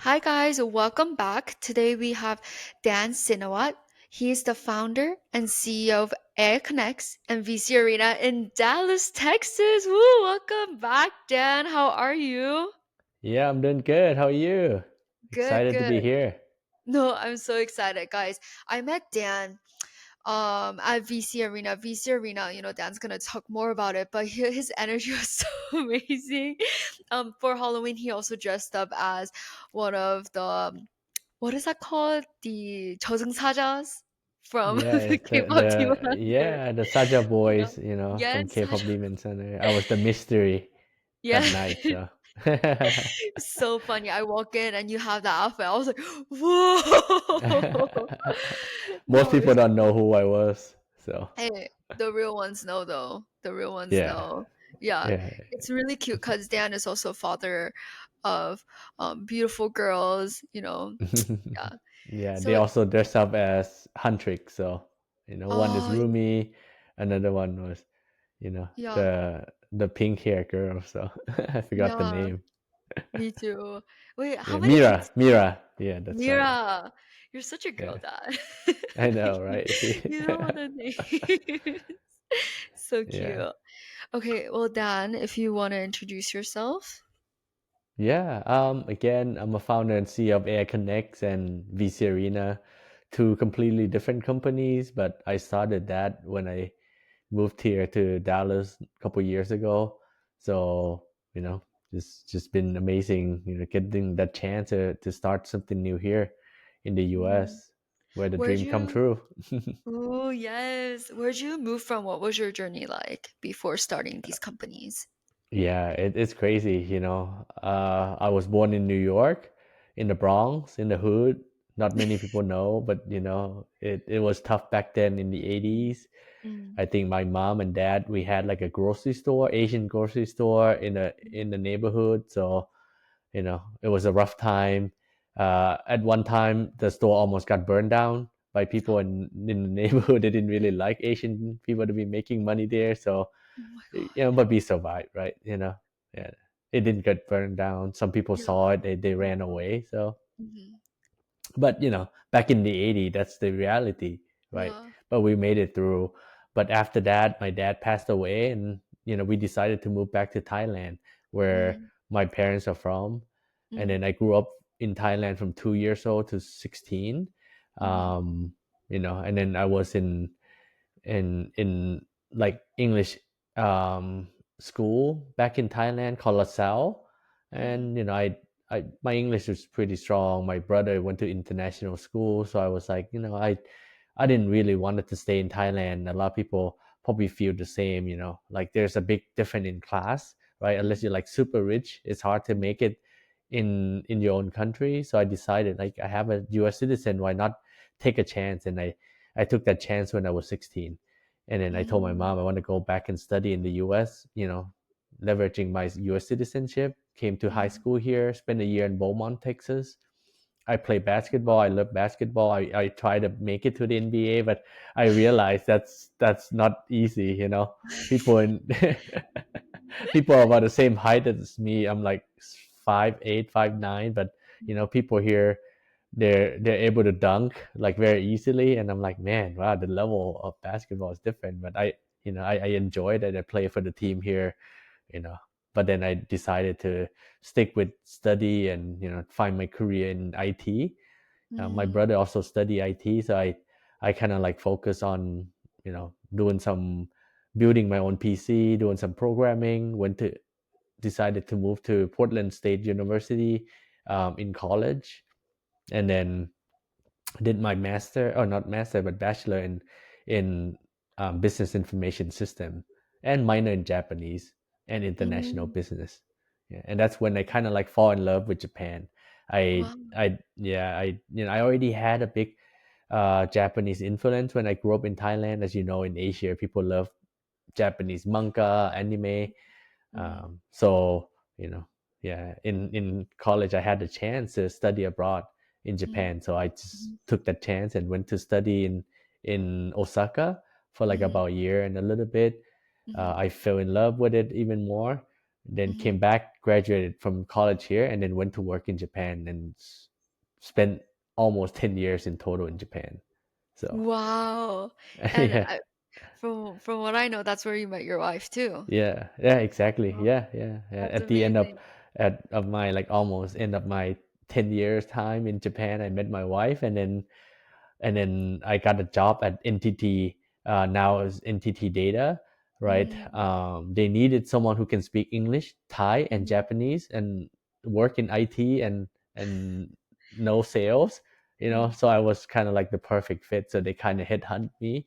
Hi guys, welcome back. Today we have Dan Sinawat. He is the founder and CEO of AIConnect and VC Arena in Dallas, Texas. Woo! Welcome back, Dan. How are you? Yeah, I'm doing good. How are you? Good, Excited to good. be here. No, I'm so excited, guys. I met Dan at VC Arena. VC Arena, Dan's gonna talk more about it, but his energy was so amazing. For Halloween, he also dressed up as one of the what is that called? The 저승사자s from Yeah, the it's the K-pop Demon the Hunter. yeah the Saja Yeah. boys, from Yes, K-pop 사자. Demon Center. I was the mystery that Yeah. night. So So funny. I walk in and you have that outfit. I was like, whoa. most No, people it's don't know who I was. So hey, the real ones know though. The real ones yeah, know. Yeah. yeah, It's really cute because Dan is also father of beautiful girls, Yeah. yeah. They So also dress up as Huntrick. So one is oh Rumi, another one was you know yeah, the pink hair girl. So I forgot the yeah. name. Me too. Wait, how Yeah, many kids? Mira. Yeah, that's right. Mira, you're such a girl Yeah, dad. I know, right? You know what the name is. So Yeah. cute. Okay, well, Dan, if you want to introduce yourself. Yeah. Again, I'm a founder and CEO of AIConnect and VC Arena, two completely different companies, but I started that when I moved here to Dallas a couple years ago. So, just been amazing, getting that chance to start something new here in the Mm. US where the Where'd dream come you? true. Oh, yes. Where'd you move from? What was your journey like before starting these companies? Yeah, it's crazy, I was born in New York, in the Bronx, in the hood. Not many people know, but it was tough back then in the 80s. Mm. I think my mom and dad, we had like a grocery store, Asian grocery store in the neighborhood. So, it was a rough time. At one time, the store almost got burned down by people in the neighborhood. They didn't really like Asian people to be making money there. So, Oh my God. but we survived, right? Yeah, it didn't get burned down. Some people Yeah. saw it, they ran away. So, Mhm. but back in the 80s, that's the reality, right? Yeah. But we made it through. But after that, my dad passed away, and we decided to move back to Thailand, where Mm. my parents are from. And Mm. then I grew up in Thailand from 2 years old to 16. Mhm. And then I was in like English um, school back in Thailand called LaSalle, Mhm. and I my English was pretty strong. My brother went to international school, so I was like, I didn't really wanted to stay in Thailand. A lot of people probably feel the same, like there's a big difference in class, right? Unless Mhm. you're like super rich, it's hard to Mhm. make it in your own country. So I decided like I have a US citizen, why not take a chance? And I took that chance when I was 16. And then I told my Mm. mom I want to go back and study in the US, leveraging my US citizenship. Came to high Mhm. school here, spent a year in Beaumont, Texas. I play basketball. I love basketball. I try to make it to the NBA, but I realized that's not easy. People in people are about the same height as me. I'm like 5'8", 5'9", but people here they're able to dunk like very easily, and I'm like, man, wow, the level of basketball is different. But I enjoyed it. I play for the team here, you know. But then I decided to stick with study and find my career in IT. My Mm. brother also study IT, so I kind of like focus on doing some building my own PC, doing some programming. Went to Decided to move to Portland State University in college, and then did my master, or not master, but bachelor in business information system, and minor in Japanese and international Mm. business. Yeah, and that's when I kind of like fall in love with Japan. Wow. I already had a big Japanese influence when I grew up in Thailand. As you know, in Asia, people love Japanese manga, anime. Mhm. So yeah, in college I had the chance to study abroad in Mhm. Japan, so I just Mhm. took that chance and went to study in Osaka for like Mhm. about a year and a little bit. Mhm. I fell in love with it even more. then Mhm. came back, graduated from college here, and then went to work in Japan and spent almost 10 years in total in Japan. So, Wow. And yeah. from what I know, that's where you met your wife too. Yeah, yeah, exactly. Wow, Yeah. that's At the end amazing. of my like almost end of my 10 years time in Japan, I met my wife, and then I got a job at NTT. Now is NTT Data, right? Mm, They needed someone who can speak English, Thai, and mhm, Japanese, and work in IT and no sales. So mhm, I was kind of like the perfect fit. So they kind of headhunt me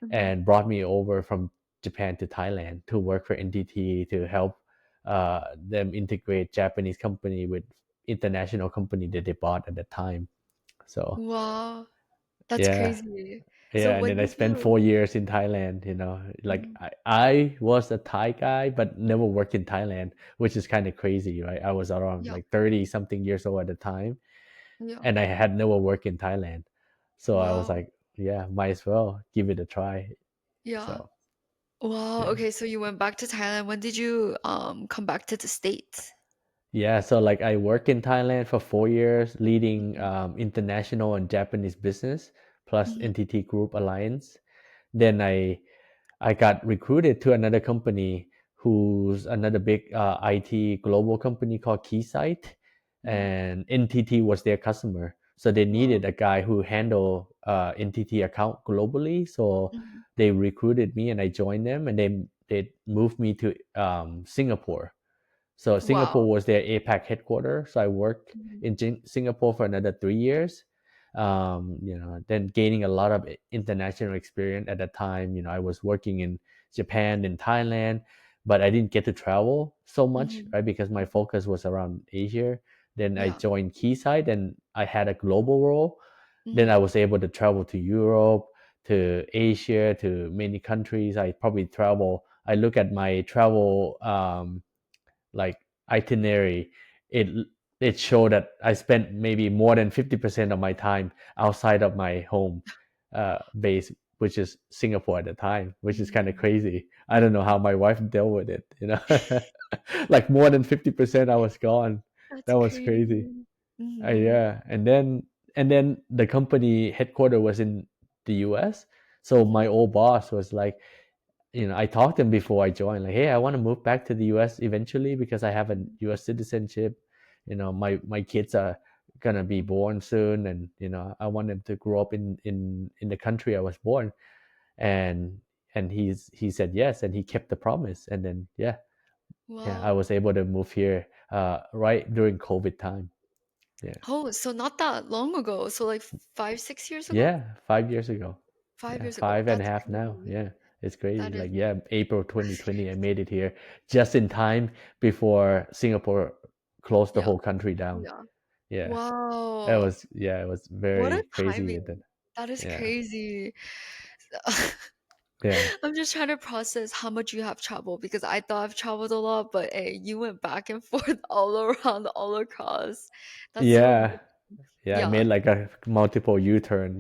mhm. and brought me over from Japan to Thailand to work for NTT to help them integrate Japanese company with international company that they bought at the time. So Wow, that's yeah, crazy. So yeah, and when then I did spent you? 4 years in Thailand. Like Mhm. I was a Thai guy, but never worked in Thailand, which is kind of crazy, right? I was around Yeah, like 30 something years old at the time, yeah. and I had never worked in Thailand. So I was Wow. like, yeah, might as well give it a try. Yeah. So Wow. yeah. Okay, so you went back to Thailand. When did you come back to the States? Yeah, so like I worked in Thailand for 4 years, leading Mhm, international and Japanese business plus mhm, NTT Group Alliance. Then I got recruited to another company who's another big IT global company called Keysight, mhm. and NTT was their customer. So they Wow. needed a guy who handle NTT account globally. So Mhm. they recruited me, and I joined them, and they moved me to Singapore. So Wow. Singapore was their APAC headquarters. So I worked Mhm, in Singapore for another 3 years. Then gaining a lot of international experience at that time. I was working in Japan and Thailand, but I didn't get to travel so much, mhm, right? Because my mhm. focus was around Asia. Then I Yeah. joined Keysight, and I had a global role. Then Mhm. I was able to travel to Europe, to Asia, to many countries. I probably travel. I look at my travel like itinerary, it it showed that I spent maybe more than 50% of my time outside of my home base, which is Singapore at the time, which is kind of Mm. crazy. I don't know how my wife dealt with it. Like more than 50% I was gone. That's That was crazy. crazy. Mhm, Yeah, and then the company headquarter was in the US. So my mhm, old boss was like, I talked to him before I joined, like, hey, I want to move back to the US eventually because I have a mhm, US citizenship. My kids are gonna be mhm. born soon, and I want them to grow up in the country I was born. And he said yes, and he kept the promise. And then yeah, I Wow. was able to move here right during COVID time. Yeah, Oh, so not that long ago. So like 5, 6 years ago? yeah, 5 years ago. Five Yeah, years ago. five and a That's half now. crazy. Yeah, it's crazy. That is Like, yeah, April 2020, I made it here just in time before Singapore closed the yeah, whole country down. yeah. Yeah, Wow. it was What a very crazy at that. timing. That is Yeah, crazy. yeah, I'm just trying to process how much you have traveled because I thought I've traveled a lot, but hey, you went back and forth all around, all across. That's so yeah, amazing. yeah. I Yeah, made like a multiple U-turn.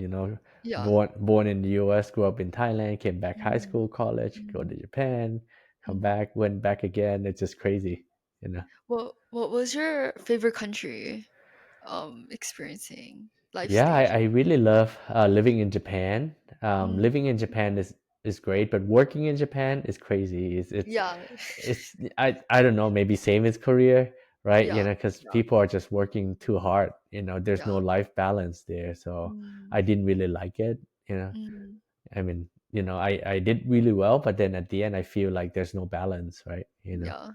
yeah. Born in the U.S., grew up in Thailand, came back high Mhm, school, college, go to mhm, Japan, come mhm. back, went back again. It's just crazy, you know. What was your favorite country experiencing life Yeah, I, stage? I really love living in Japan. Mm, Living in Japan is great, but working in Japan is crazy. yeah. It's I don't know, maybe same as Korea, right? Yeah. Because Yeah. people are just working too hard. There's no Yeah. life balance there, so Mm, I didn't really like it. mm, I mean, I did really well, but then at the end, I feel like there's no balance, right? yeah.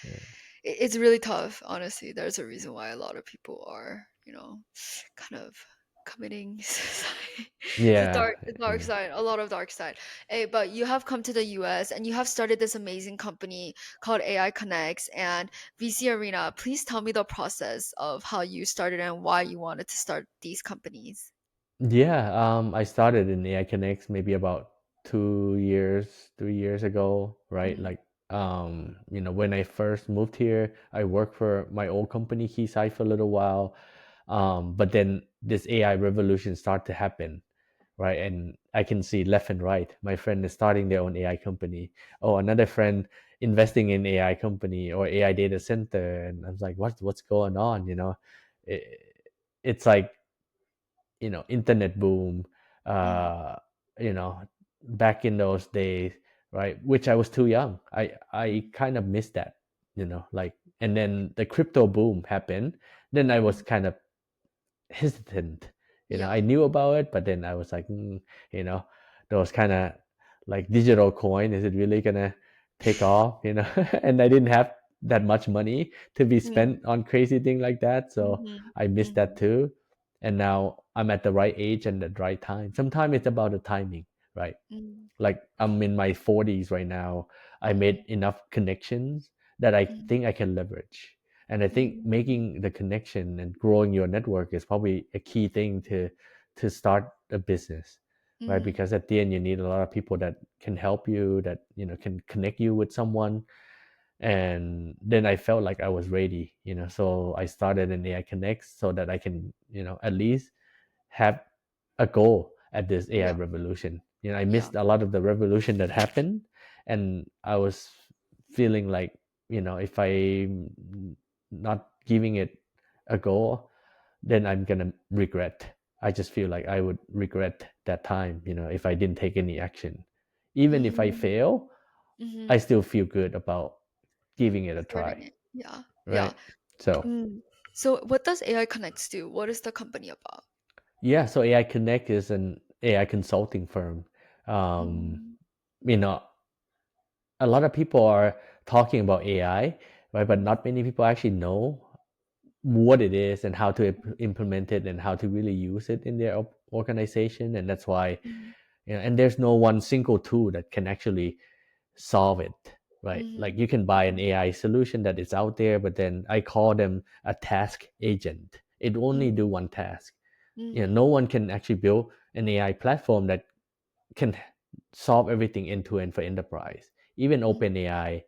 Yeah, It's really tough, honestly. There's a reason why a lot of people are, kind of committing suicide. yeah, The dark yeah. side, a lot of dark side. Hey, but you have come to the US and you have started this amazing company called AI Connects and VC Arena. Please tell me the process of how you started and why you wanted to start these companies. Yeah, I started in AIConnect maybe about 2 years, 3 years ago, right? Mm, Like, when I first moved here, I worked for my old company, Keysight, for a little while. But then this AI revolution started to happen, right? And I can see left and right. My friend is starting their own AI company. Oh, another friend investing in AI company or AI data center, and I was like, what's going on? It, it's like, internet boom, Mm, uh, you know, back in those days, right? Which I was too young. I kind of missed that, like, and then the crypto boom happened. Then I was mm, kind of hesitant. I yeah. knew about it, but then I was like, you know, those kind of like digital coin, is it really gonna take off? And I didn't have that much money to be Mm, spent on crazy thing like that, so mhm, I missed that mhm, too. And now I'm at the right age and the right time. Sometimes it's about the timing, right? mm, Like I'm in my 40s right now. I made mhm, enough connections that I mm, think I can leverage. And I think mm, making the connection and growing your network is probably a key thing to start a business, right? mhm, Because at the end you need a lot of people that can help you, that can connect you with someone. And then I felt like I was ready, so I started an AI Connect so that I can, at least have a goal at this AI yeah, revolution. I yeah, missed a lot of the revolution that happened, and I was feeling like, if I'm not giving it a goal, then I'm gonna regret. I just feel like I would regret that time, if I didn't take any action. Even if I mm, fail, I mhm. still feel good about giving it a Starting try, it. Yeah, yeah. right? So Mm. So what does AI Connects do? What is the company about? yeah, so AI Connect is an AI consulting firm. Um, Mm, you know, a lot of people are talking about AI, right? But mm, not many people actually know what it is and how to implement it and how to really use it in their organization. And that's why, mm, and there's no one single tool that can actually solve it, right? Like mhm, you can buy an mhm, AI solution that is out there, but then I call them a task agent. It only do mhm, one task. mhm, No one can actually build an AI platform that can solve everything end to end for enterprise. Even mhm, OpenAI,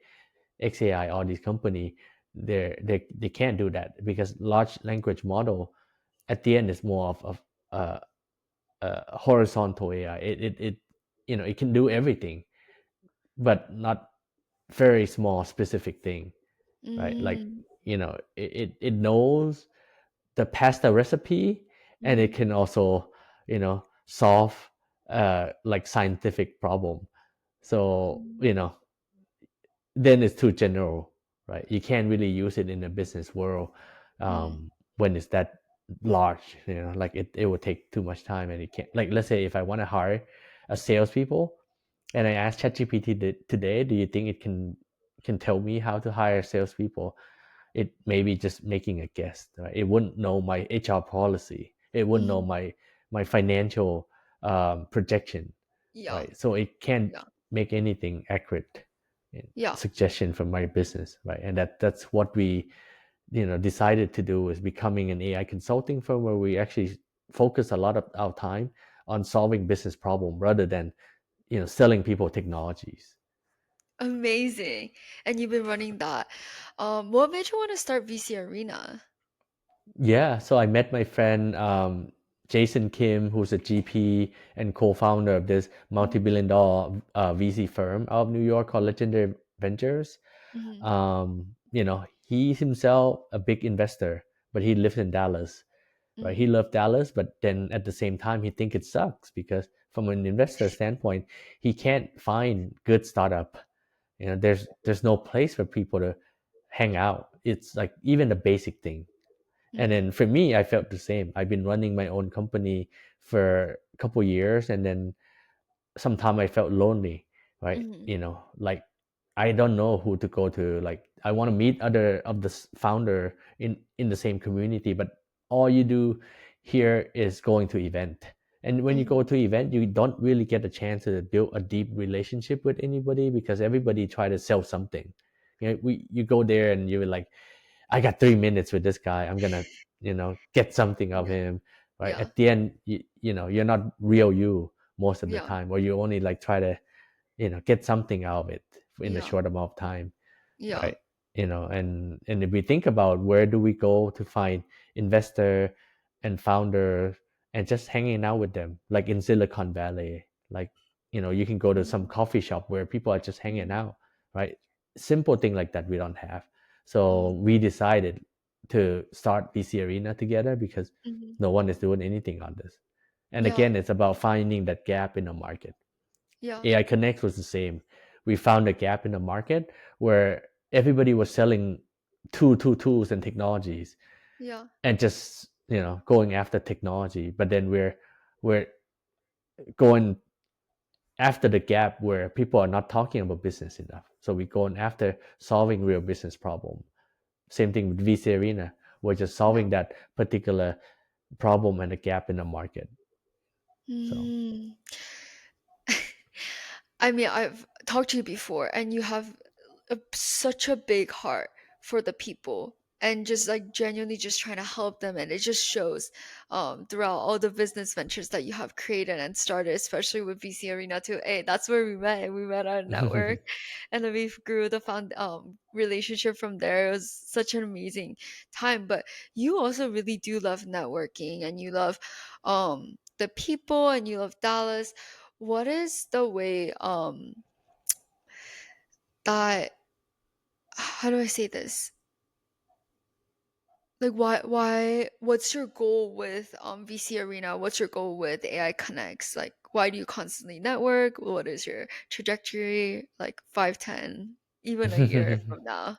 XAI, all these company, they can't do that because large language model at the end is more of uh, horizontal AI. It can do everything, but not very small specific thing, right? Like mm, it knows the pasta recipe, and it mhm, can also solve like scientific problem. So mm, then it's too general, right? You can't really use it in a business world, mm, when it's that large. Like it would take too much time, and it can't. Like let's say if I want to hire a salespeople, and I asked ChatGPT today, do you think it can tell me how to hire salespeople? It may be just making a guess, right? It wouldn't know my HR policy. It wouldn't know mhm. my financial projection, Yeah, right? So it can't yeah, make anything accurate yeah. suggestion for my business, right? And that's what we decided to do, is becoming an AI consulting firm where we actually focus a lot of our time on solving business problem rather than selling people technologies. Amazing. And you've been running that. What made you want to start VC Arena? Yeah, so I met my friend Jason Kim, who's a GP and co-founder of this Mm, multi-billion-dollar VC firm out of New York called Legendary Ventures. mhm, He's himself a big investor, but he lives in Dallas, right? He mhm, loves Dallas, but then at the same time, he think it sucks because from an investor standpoint, he can't find good startup. There's no place for people to hang out. It's like even the basic thing. And mhm, then for me, I felt the same. I've been running my own company for a couple years, and then sometimes I felt lonely, right? mhm, Like I don't know who to go to. Like I want to meet other of the founder in the same community, but all you do here is going to event. And when you go mhm, to event, you don't really get a chance to build a deep relationship with anybody because everybody try to sell something. You go there and you're like, I got 3 minutes with this guy. I'm gonna, get something of yeah, him. Right. yeah, At the end, you're not real you most of the yeah, time, or you only like try to, get something out of it in a yeah, short amount of time. yeah. Right. And if we think about where do we go to find investor and founder and just hanging out with them, like in Silicon Valley, like, you can go to some Mm, coffee shop where people are just hanging mm, out, right? simple thing like that we don't have. So Mm. we decided to start VC Arena together because Mhm. no one is doing anything on this. And Yeah. again, it's about finding that gap in the market. Yeah. AI Connect was the same. We found a gap in the market where everybody was selling tools and technologies Yeah. and just going after technology. But then we're going after the gap where people are not talking about business enough. So we're going after solving real business problem. Same thing with VC Arena. We're just Yeah. solving that particular problem and a gap in the market. So Mm. I mean, I've talked to you before, and you have such a big heart for the people and just like genuinely just trying to help them, and it just shows throughout all the business ventures that you have created and started, especially with VC Arena too. Hey, that's where we met our network, and then we grew the found relationship from there. It was such an amazing time. But you also really do love networking, and you love the people, and you love Dallas. What is the way that, how do I say this? Like, what's your goal with VC Arena? What's your goal with AI Connects? Like, why do you constantly network? What is your trajectory, like 5, 10, even a year from now?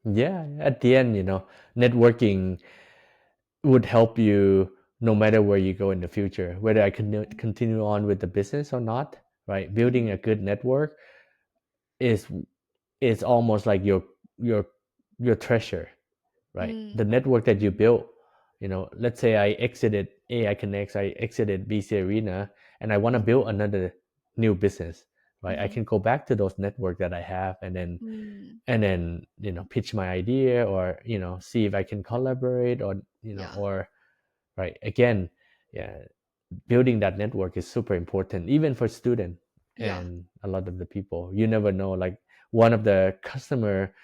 yeah, at the end, networking would help you no matter where you go in the future, whether I can continue on with the business or not, right? Building a Mhm. good network is is almost like your your treasure, right? The Mm. network that you built, let's say I exited AI Connects, I exited BC Arena, and I want to Mhm. build another new business, right? I Mhm. can go back to those network that I have Mm. and then pitch my idea or see if I can collaborate or Yeah. or right again, yeah, building that network is super important even for student Yeah. and a lot of the people. You never know, like one of the customer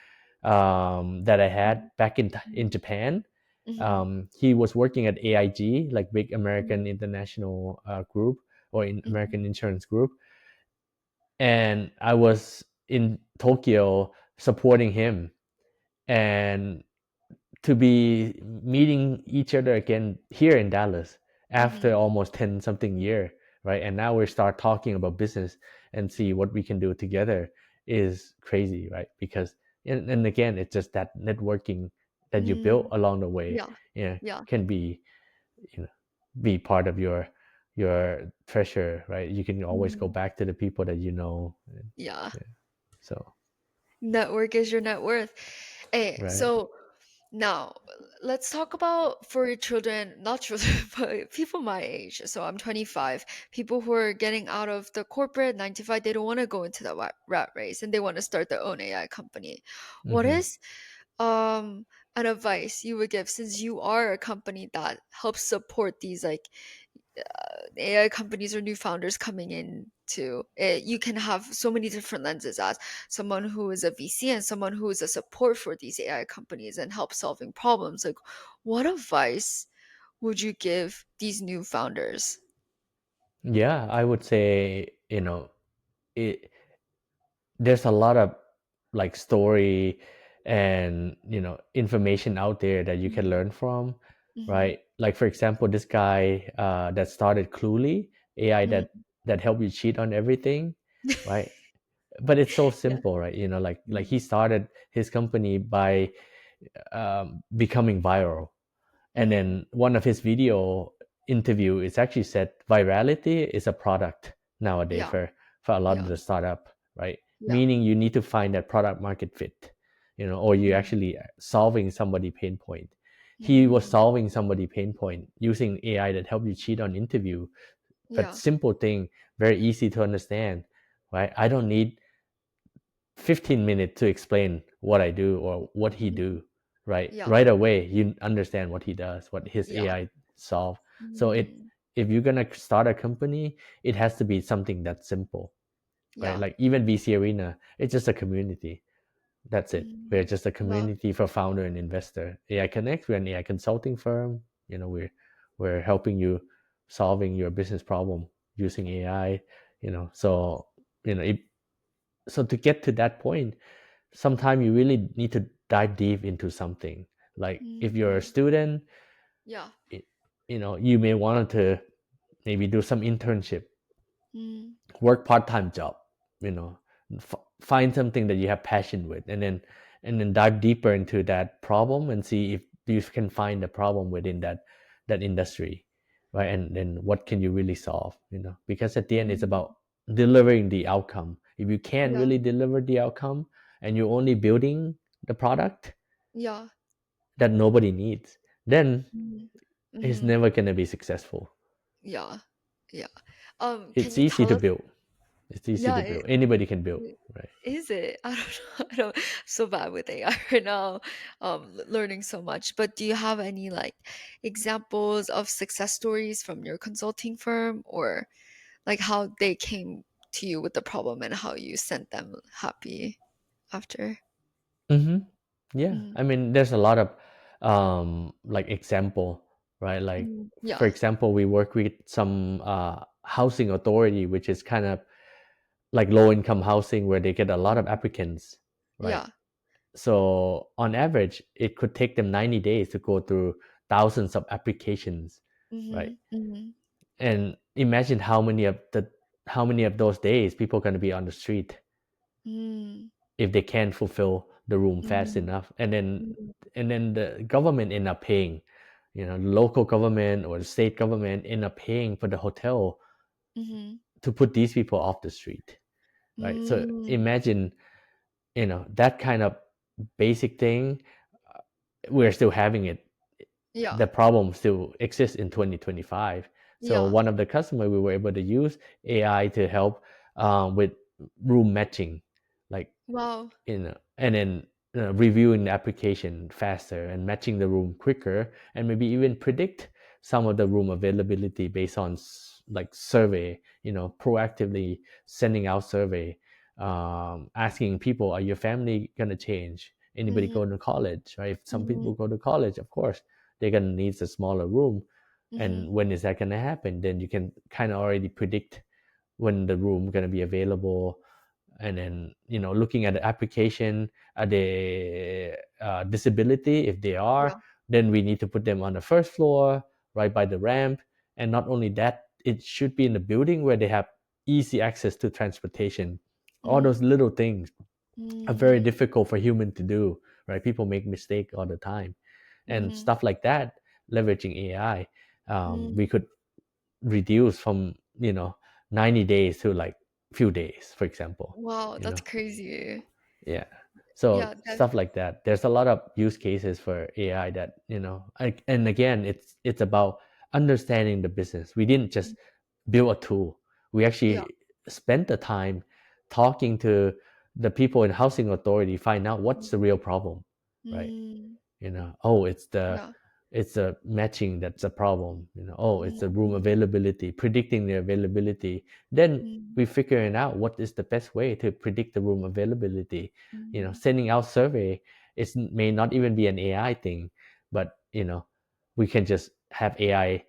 that I had Mhm. back Mhm. in Japan. Mhm. He was working at AIG, like big Mhm. American international group or in Mhm. American insurance group, and I was in Tokyo supporting him, and to be meeting each other again here in Dallas after Mhm. almost 10 something year, right? And now we start talking about business and see what we can do together is crazy, right? Because and again, it's just that networking that you built Mm. along the way, Yeah. Yeah. can be, you know, be part of your treasure, right? You can always go Mm. back to the people that you know. Yeah. Yeah. So, Network is your net worth. Hey, right. so now let's talk about for your children, not children, but people my age. So I'm 25. People who are getting out of the corporate 9 to 5, they don't want to go into the rat race, and they want to start their own AI company. What Hmm. is um an advice you would give, since you are a company that helps support these like AI companies or new founders coming in to it? You can have so many different lenses as someone who is a VC and someone who is a support for these AI companies and help solving problems. Like, what advice would you give these new founders? Yeah, I would say, it there's a lot of like story and information out there that you can Mm-hmm. learn from, Mm-hmm. right? Like for example, this guy that started Cluely AI that helped you cheat on everything, right? But it's so Yeah. simple, right? Like Mm-hmm. he started his company by becoming viral, and Mm-hmm. then one of his video interview is actually said virality is a product nowadays Yeah. for a lot of Yeah. the startup, right? Yeah. Meaning you need to find that product market fit, or you Mm-hmm. actually solving somebody pain point. He was Mm-hmm. solving somebody pain point using AI that helped you cheat on interview, but Yeah. simple thing, very easy to understand, right? I don't need 15 minutes to explain what I do or what he Mm-hmm. do, right? Yeah. Right away, you understand what he does, what his Yeah. AI solve. So Mm-hmm. if you're gonna start a company, it has to be something that's simple, right? Yeah. Like even VC Arena, it's just a community. That's it. We're Mm-hmm. just a Yeah. community for founder and investor. AI Connect, we're an AI consulting firm. We're helping you solving your business problem using AI. So it, so to get to that point, sometimes you really need to dive deep into something. Like if you're a Mm, student, yeah. y- you may want to maybe do some internship, Mm, work part-time job, you know find something that you have passion with, and then dive deeper into that problem and see if you can find a problem within that industry, right? And then what can you really solve, because at the end it's mm, about delivering the outcome. If you can't yeah. really deliver the outcome and you're only building the product Yeah. that nobody needs, then Mm, it's mm, never going to be successful. yeah. Yeah. Can It's you easy tell to us? build. It's easy Yeah, to build. Anybody can build, right? is it? I don't know. I don't so bad with AI right now. Learning so much. But do you have any like examples of success stories from your consulting firm, or like how they came to you with the problem and how you sent them happy after? Mm-hmm. Yeah, Mm, I mean, there's a lot of like example, right? Like for yeah. example, we work with some housing authority, which is kind of like low income housing where they get a lot of Mm, applicants, right? yeah. So on average, it could take them 90 days to go through thousands of applications, right? Mm-hmm. Mm-hmm. And imagine how many of those days people are going to be on the street Mm, if they can't fulfill the room fast mm, enough, and then mm, the government end up paying, the local government or the state government end up paying for the hotel mm-hmm. to put these people off the street, right? So Mm, imagine, that kind of basic thing. We're still having it. yeah. The problem still exists in 2025. So Yeah. one of the customer, we were able to use AI to help with room matching, like, Wow. and then reviewing the application faster and matching the room quicker, and maybe even predict some of the room availability based on like survey, proactively sending out survey, asking people, are your family going to change, anybody Mm-hmm. going to college, right? If some Mm-hmm. people go to college, of course they're going to need a smaller room, Mm-hmm. and when is that going to happen, then you can kind of already predict when the room going to be available. And then looking at the application, are they disability? If they are, Yeah. then we need to put them on the first floor right by the ramp. And not only that, it should be in the building where they have easy access to transportation. All Mm-hmm. those little things are very Mm, difficult for human to do, right? People make mistake all the time, and mhm, stuff like that. Leveraging AI, we mm. could reduce from 90 days to like few days, for example. Wow, you that's know crazy. yeah, so Yeah, that stuff like that. There's a lot of use cases for AI that and again, it's about understanding the business. We didn't just build a tool. We yeah. actually spent the time talking to the people in housing authority, find out what's the real problem, right? Mm, Oh, it's the yeah. matching that's a problem. Oh, it's the room Mm, availability, predicting the availability. Then mm, we figuring out what is the best way to predict the room availability. mm, Sending out survey, it may not even be an AI thing, but we can just have AI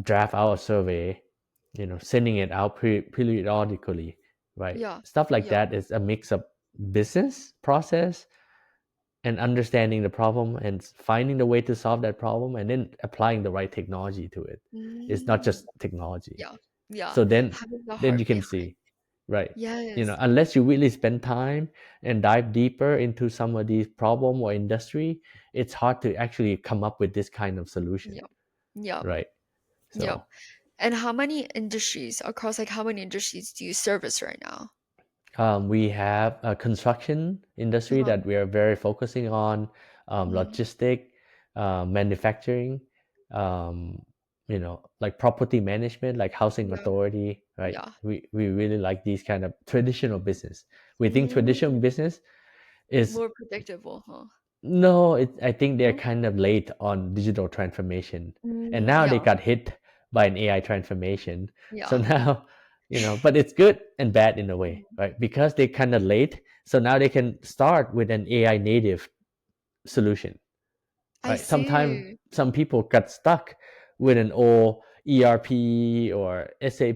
draft out a survey, sending it out periodically, right? yeah. Stuff like Yeah. that is a mix of business process and understanding the problem and finding the way to solve that problem, and then applying the right technology to it. It's not Mm, just technology. yeah. Yeah. So then Having the then you heart can behind. see, right? Yes. Unless you really spend time and dive deeper into some of these problem or industry, it's hard to actually come up with this kind of solution, Yeah. Yeah. right? Yeah. So And how many industries across like how many industries do you service right now? we have a construction industry Yeah. that we are very focusing on, Mm, logistic, manufacturing, like property management, like housing yeah. authority, right? Yeah. We really like these kind of traditional business. We think traditional Mm, business is more predictable, huh? no, I think they're No? kind of late on digital transformation, and Mm, now they yeah. got hit by an AI transformation. So Yeah. now, but it's good and bad in a way, Mm. right? Because they kind of late, so now they can start with an AI native solution, I right? Sometimes see. some people got stuck with an old ERP or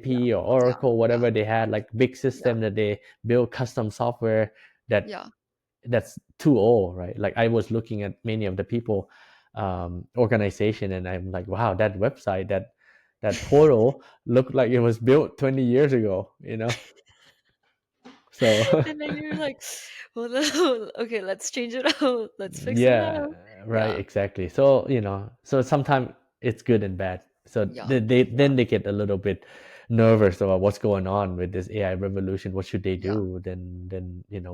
Yeah. SAP or Yeah. Oracle, Yeah. whatever they had, like big Yeah. system that they build custom software that Yeah. that's too old, right? Like I was looking at many of the people organization, and I'm like, wow, that website, that portal looked like it was built 20 years ago, so And then you're like, well, no, okay, let's change it out. Let's fix it yeah, now. right, Yeah, exactly. So so sometimes it's good and bad. So yeah, they yeah, then they get a little bit nervous about what's going on with this AI revolution. What should they yeah, do? Then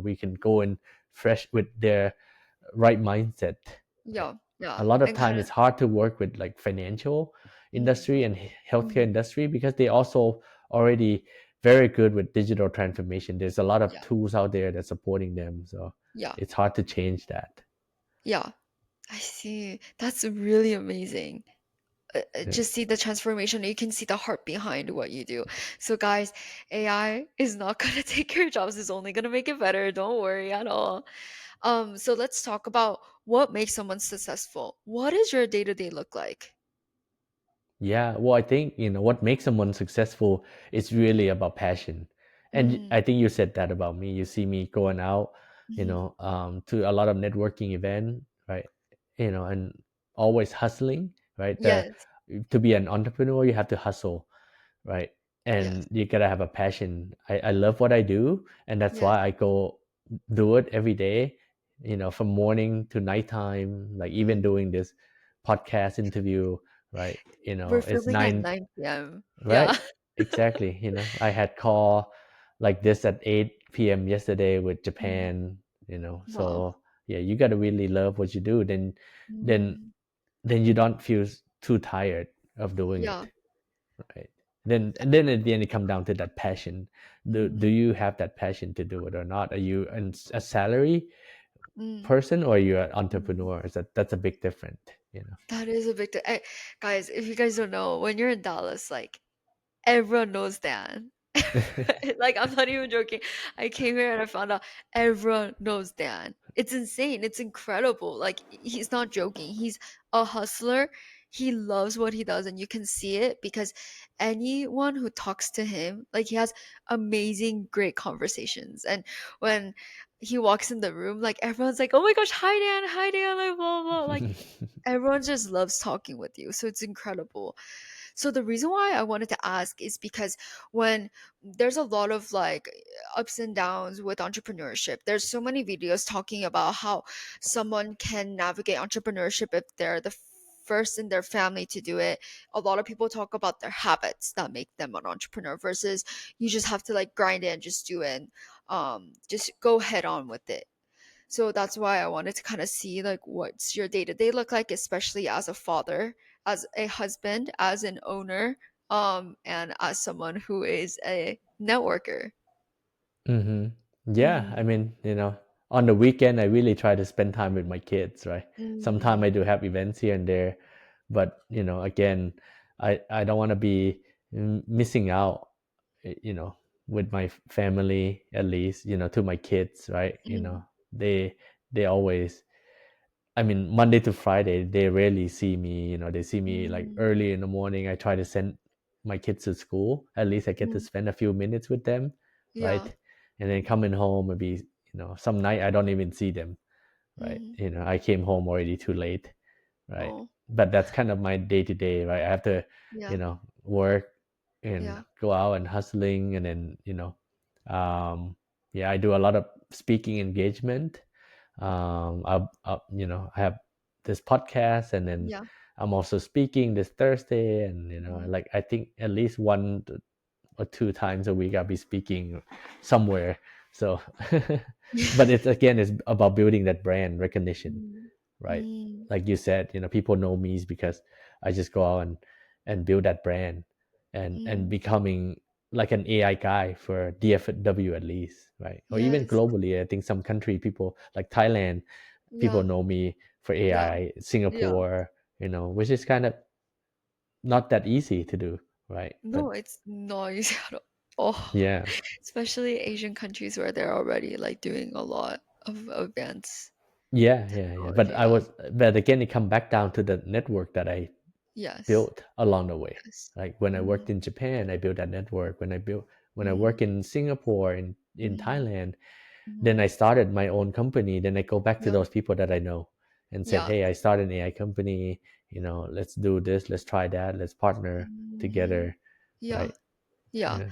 we can go in fresh with their right mindset, right? yeah, A yeah, lot of and time kind of, it's hard to work with like financial mm, industry and healthcare mm, industry because they also already very good with digital transformation. There's a lot of yeah, tools out there that's supporting them, so yeah, it's hard to change that. yeah. I see. That's really amazing. Yeah. Just see the transformation. You can see the heart behind what you do. So, guys, AI is not gonna take your jobs. It's only gonna make it better. Don't worry at all. So let's talk about what makes someone successful. What does your day to day look like? Yeah, well, I think what makes someone successful is really about passion, and Mm, I think you said that about me. You see me going out, mhm. to a lot of networking event, right? And always hustling, right? Yes, To be an entrepreneur, you have to hustle, right? yes, And you gotta have a passion. I love what I do, and that's yes. why I go do it every day, from morning to nighttime, like even Mm. doing this podcast interview, right? We're It's filming at 9, 9 p.m. right? Yeah. Exactly. I had call like this at 8 p.m. yesterday with Mm. Japan, Wow. so yeah, you gotta really love what you do. Then Mm. then you don't feel too tired of doing Yeah. it, right? And then at the end it come down to that passion. Do Mm. you have that passion to do it or not? Are you a salary Mm. person, or are you an Mm. entrepreneur? That's a big difference, That is a big guys, if you guys don't know, when you're in Dallas, like everyone knows Dan. Like I'm not even joking. I came here and I found out everyone knows Dan. It's insane. It's incredible. Like he's not joking. He's a hustler. He loves what he does and you can see it because anyone who talks to him, like he has amazing great conversations. And when he walks in the room, like everyone's like, "Oh my gosh, hi Dan," like blah blah. Like everyone just loves talking with you. So it's incredible. So the reason why I wanted to ask is because when there's a lot of like ups and downs with entrepreneurship, there's so many videos talking about how someone can navigate entrepreneurship if they're the first in their family to do it. A lot of people talk about their habits that make them an entrepreneur versus you just have to like grind it and just do it and just go head on with it. So that's why I wanted to kind of see like what's your day to day look like, especially as a father, as a husband, as an owner, and as someone who is a networker. Mm-hmm. Yeah, Mm-hmm. I mean, on the weekend, I really try to spend time with my kids, right? Sometimes I Mm-hmm. do have events here and there, but again, I don't want to be missing out, you know, with my family at least, to my kids, right? They always, I mean, Monday to Friday, they rarely see me. They see me like Mm-hmm. early in the morning. I try to send my kids to school. At least I get to spend a few minutes with them, Yeah. right? And then coming home, maybe, some night I don't even see them, right? Mm-hmm. I came home already too late, right? Oh, But that's kind of my day to day, right? I have to, yeah. work and Yeah. go out and hustling. And then, yeah, I do a lot of speaking engagement. I have this podcast, and then Yeah. I'm also speaking this Thursday, and Mm-hmm. like I think at least or two times a week I'll be speaking somewhere. So, but it's again, it's about building that brand recognition, right? Mm-hmm. Like you said, people know me is because I just go out and build that brand, and Mm-hmm. becoming like an AI guy for DFW at least, right? Or even Yes. globally, I think some country people like Thailand, people Yeah. know me for Yeah. AI. Yeah. Singapore, which is kind of not that easy to do, right? But No, it's not easy at all. yeah, Especially Asian countries where they're already like doing a lot of events yeah. with AI. But again, it come back down to the network that I Yes. built along the way. Yes. Like when I worked Mm, in Japan, I built that network. When I work mm, in Singapore, in mm, Thailand, Then Mhm. I started my own company. Then I go back to Yeah. those people that I know and said, Yeah. hey, I started an AI company. Let's do this. Let's try that. Let's partner Mhm. together. Yeah. Right. Yeah. Yeah.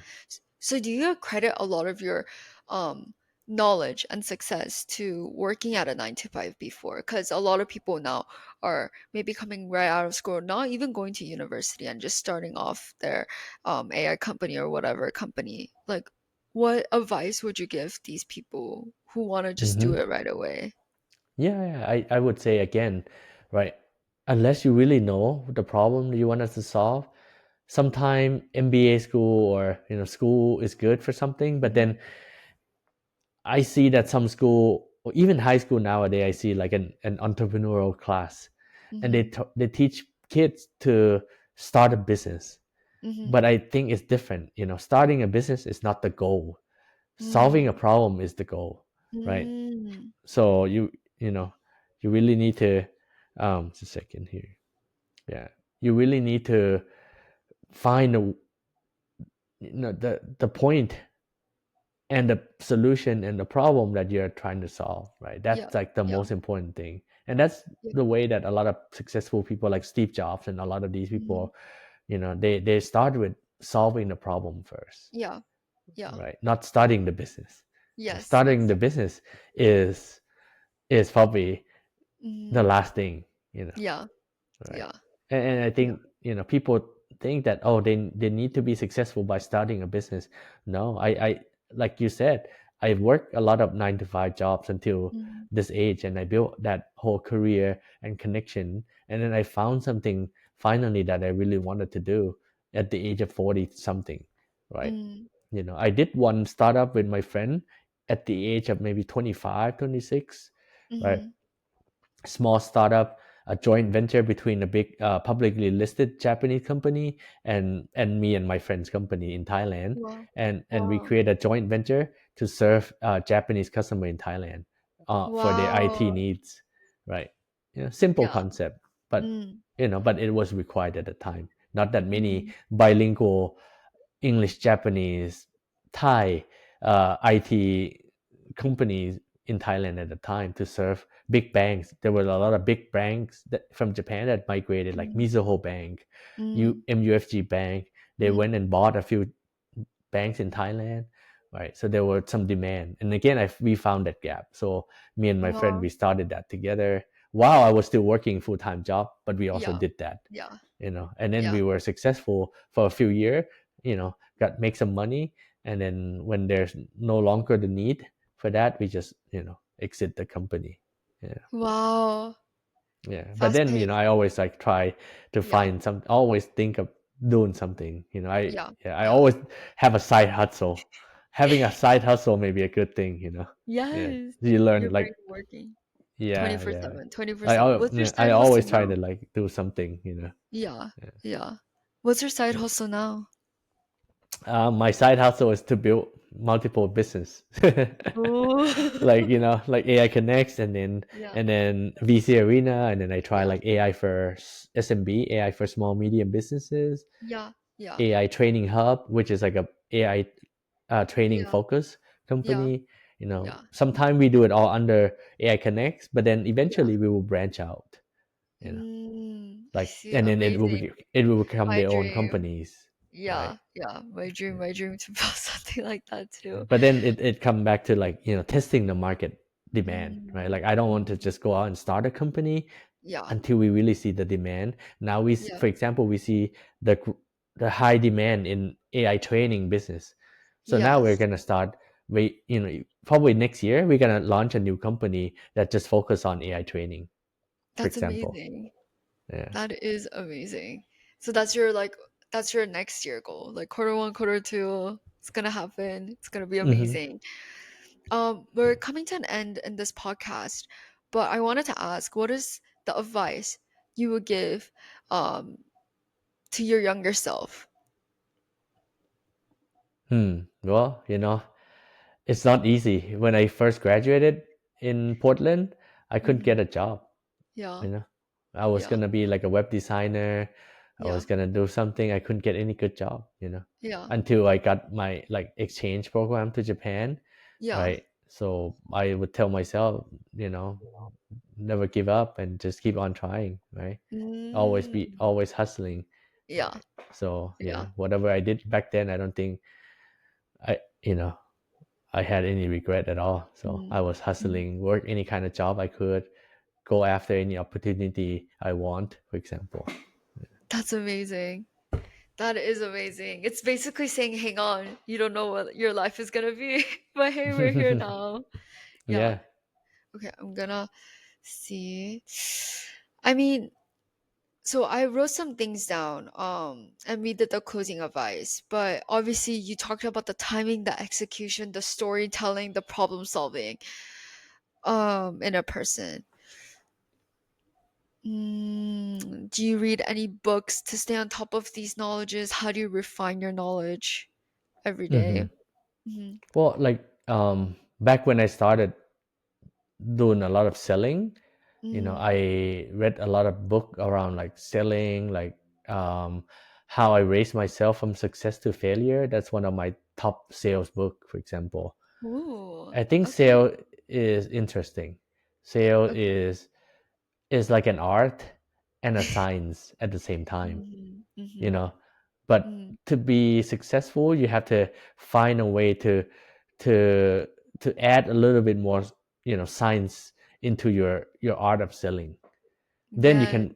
So do you credit a lot of your um knowledge and success to working at a 9 to 5 before? Because a lot of people now are maybe coming right out of school, not even going to university and just starting off their AI company or whatever company. Like, what advice would you give these people who want to just do Hmm. it right away? Yeah. I would say again, right? Unless you really know the problem you want us to solve, sometime MBA school or school is good for something, but Mm-hmm. then I see that some school or even high school nowadays, I see like an entrepreneurial class, and Mm-hmm. they teach kids to start a business. Mm-hmm. But I think it's different. Starting a business is not the goal. Solving a Mm. problem is the goal, right? Mm. So you know you really need to just a second here. Yeah, you really need to find the point and the solution and the problem that you're trying to solve, right? Yeah. That's like the Yeah. most important thing, and that's Yeah. the way that a lot of successful people like Steve Jobs and a lot of these Mm-hmm. people, they start with solving the problem first, Yeah. Yeah. right? Not starting the business. Yes. Starting Yes. the business is probably the Mm. last thing, you know Yeah. right? Yeah. And I Yeah. think people think that, oh, they need to be successful by starting a business. No, I like you said, I worked a lot of 9 to 5 jobs until Mhm. this age, and I built that whole career and connection, and then I found something finally that I really wanted to do at the age of 40 something, right? Mm. I did one startup with my friend at the age of maybe 25, 26, right? Mhm. Small startup, a joint venture between a big publicly listed Japanese company and me and my friend's company in Thailand, Wow. and we Wow. create a joint venture to serve Japanese customer in Thailand for their IT Wow. needs, right? Simple Yeah. concept, but Mm. but it was required at the time. Not that many Mhm. bilingual English, Japanese, Thai IT companies in Thailand at the time to serve big banks. There were a lot of big banks from Japan that migrated, like Mm. Mizuho Bank, Mm. MUFG Bank. They Mm. went and bought a few banks in Thailand, right? So there were some demand, and again, we found that gap. So me and my friend, Wow. we started that together while I was still working full time job, but we also Yeah. did that, Yeah. and then Yeah. we were successful for a few years, got make some money, and then when there's no longer the need for that, we just exit the company. Yeah. Wow. Yeah, but then Fascinating. I always like try to Yeah. find some, always think of doing something. I Yeah. yeah, I Yeah. always have a side hustle. Having a side hustle may be a good thing. Yeah, Yes. you Your learn brain like, working yeah, yeah. 24/7. 24/7. What's your Yeah, I side hustle always try now? to like do something. Yeah. Yeah. Yeah. What's your side Yeah. hustle now? My side hustle is to build multiple business, Oh. like like AI Connects, and then Yeah. VC Arena, and then I try Yeah. like AI for SMB, AI for small medium businesses, Yeah. Yeah. AI Training Hub, which is like a AI training Yeah. focus Yeah. company. Yeah. Sometimes we do it all under AI Connects, but then Yeah. eventually we will branch out. You know, Mm, I like, see. and then Amazing. it will become My their own dream. companies, right? Yeah, yeah. My dream to build something like that too. But then it come back to like testing the market demand, right? Mm, Like, I don't want to mm, just go out and start a company yeah, until we really see the demand. Now yeah. for example, we see the high demand in AI training business. So now we're Yes. gonna start. We probably next year we're gonna launch a new company that just focus on AI training, for That's example. amazing. Yeah. That is amazing. So that's your next year goal. Like quarter 1, quarter 2, it's gonna happen. It's gonna be Hmm. amazing. We're coming to an end in this podcast, but I wanted to ask, what is the advice you would give um to your younger self? Well, it's not easy. When I first graduated in Portland, I couldn't Mhm. get a job. Yeah, You know, I was yeah, gonna be like a web designer. I was yeah, gonna do something. I couldn't get any good job. yeah, Until I got my like exchange program to Japan, yeah. right? So I would tell myself, never give up and just keep on trying, right? Mm, Always hustling, yeah, right? So yeah. whatever I did back then, I don't think I I had any regret at all. So I Mm, was mm. hustling, work any kind of job I could, go after any opportunity I want, for example. That's amazing. That is amazing. It's basically saying, hang on, you don't know what your life is gonna be, but hey, we're here now. Yeah. Yeah. Okay, I'm gonna see. I mean, so I wrote some things down, and we did the closing advice, but obviously you talked about the timing, the execution, the storytelling, the problem solving, in a person. Do you read any books to stay on top of these knowledges? How do you refine your knowledge every day? hmm Mm-hmm. Well, like back when I started doing a lot of selling, Mm. I read a lot of book around like selling, like um, how I raised myself from success to failure. That's one of my top sales book, for example. Ooh. I think Okay. sale is interesting. Sale Okay. is like an art and a science at the same time, Mm-hmm. you Mm-hmm. know. But Mm. to be successful, you have to find a way to to add a little bit more, science into your art of selling. Then you Yeah. can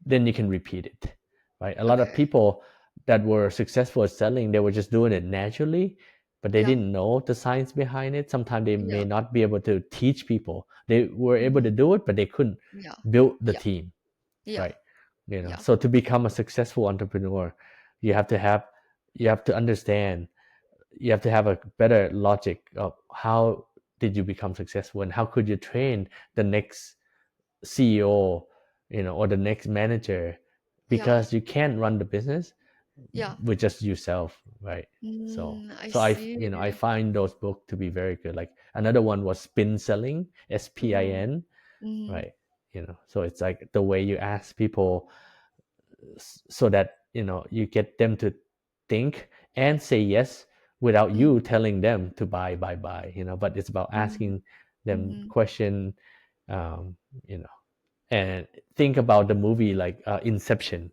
then you can repeat it, right? A lot of Okay. people that were successful at selling, they were just doing it naturally, but they Yeah. didn't know the science behind it. Sometimes they Yeah. may not be able to teach people. They were able to Mm-hmm. do it, but they couldn't Yeah. build the Yeah. team, Yeah. right? Yeah. So to become a successful entrepreneur, you have to have you have to understand, you have to have a better logic of how did you become successful and how could you train the next CEO, or the next manager, Yeah. because you can't run the business Yeah. with just yourself, right? So, I so I, see. I find those books to be very good. Like another one was Spin Selling, Mm-hmm. SPIN, Mm-hmm. right? So it's like the way you ask people so that you get them to think and say yes without you telling them to buy. But it's about Mm-hmm. asking them Mm-hmm. question, um, you know and think about the movie like Inception,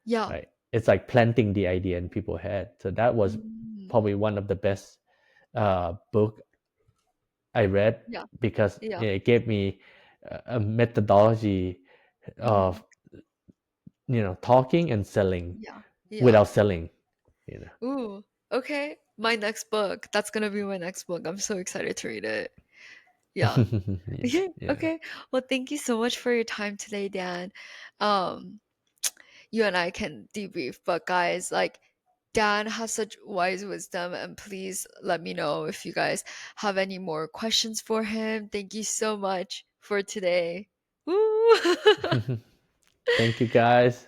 Yeah. right? It's like planting the idea in people's head. So that was Mm. probably one of the best book I read, Yeah. because Yeah. it gave me a methodology Mm-hmm. of talking and selling Yeah. Yeah. without selling you know Ooh. Okay. My next book. That's gonna be my next book. I'm so excited to read it. Yeah. yeah, yeah. Okay. Well, thank you so much for your time today, Dan. Um, you and I can debrief, but guys, like Dan has such wise wisdom, and please let me know if you guys have any more questions for him. Thank you so much for today. Woo! Thank you, guys.